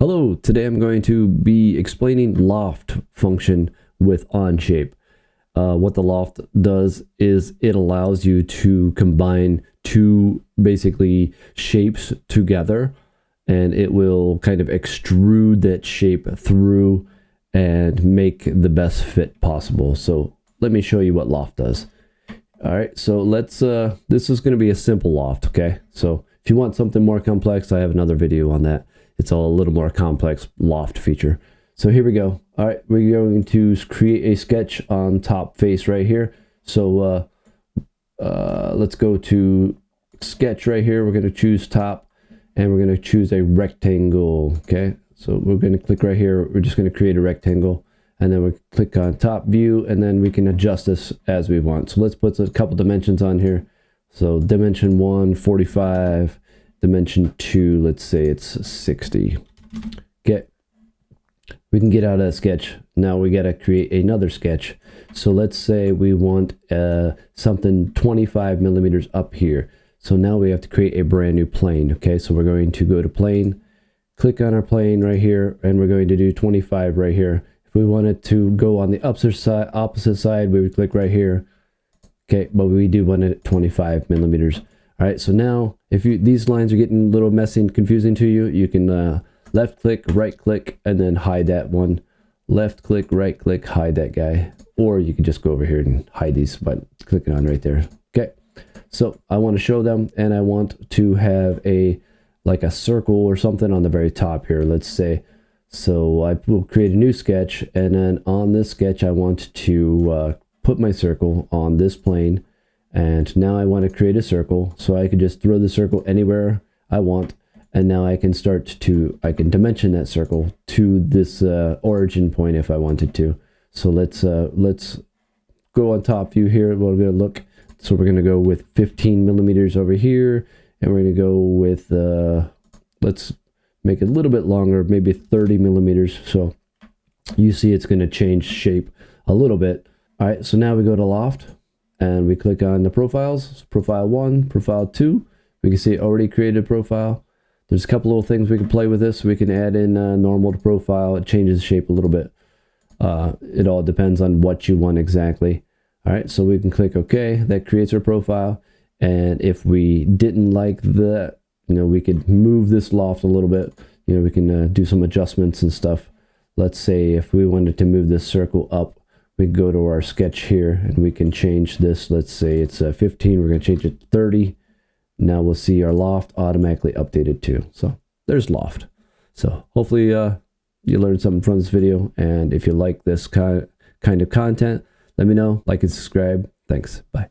Hello, today I'm going to be explaining Loft function with Onshape. What the Loft does is it allows you to combine two basically shapes together, and it will kind of extrude that shape through and make the best fit possible. So let me show you what Loft does. All right, so let's, this is going to be a simple Loft, okay? So if you want something more complex, I have another video on that. It's all a little more complex Loft feature. So here we go. All right, we're going to create a sketch on top face right here. So let's go to sketch right here. We're going to choose top and we're going to choose a rectangle. Okay, so we're going to click right here. We're just going to create a rectangle and then we click on top view and then we can adjust this as we want. So let's put a couple dimensions on here. So dimension 1, 45. Dimension 2, let's say it's 60. Okay, we can get out of that sketch. Now we got to create another sketch. So let's say we want something 25 millimeters up here. So now we have to create a brand new plane. Okay, so we're going to go to plane, click on our plane right here, and we're going to do 25 right here. If we wanted to go on the opposite side, we would click right here. Okay, but we do want it at 25 millimeters. All right, so now if these lines are getting a little messy and confusing to you, you can left click, right click, and then hide that one. Left click, right click, hide that guy. Or you can just go over here and hide these by clicking on right there. Okay, so I want to show them and I want to have like a circle or something on the very top here, let's say. So I will create a new sketch, and then on this sketch I want to put my circle on this plane. And now I want to create a circle, so I can just throw the circle anywhere I want, and now I can I can dimension that circle to this origin point if I wanted to. So let's go on top view here. We're going to look. So we're going to go with 15 millimeters over here, and we're going to go with let's make it a little bit longer, maybe 30 millimeters. So you see it's going to change shape a little bit. All right, so now we go to Loft. And we click on the profiles, profile 1, profile 2. We can see already created profile. There's a couple little things we can play with this. We can add in normal to profile. It changes the shape a little bit. It all depends on what you want exactly. All right, so we can click OK. That creates our profile. And if we didn't like that, we could move this Loft a little bit. We can do some adjustments and stuff. Let's say if we wanted to move this circle up, we go to our sketch here and we can change this. Let's say it's 15. We're going to change it to 30. Now we'll see our Loft automatically updated too. So there's Loft. So hopefully you learned something from this video. And if you like this kind of content, let me know. Like and subscribe. Thanks. Bye.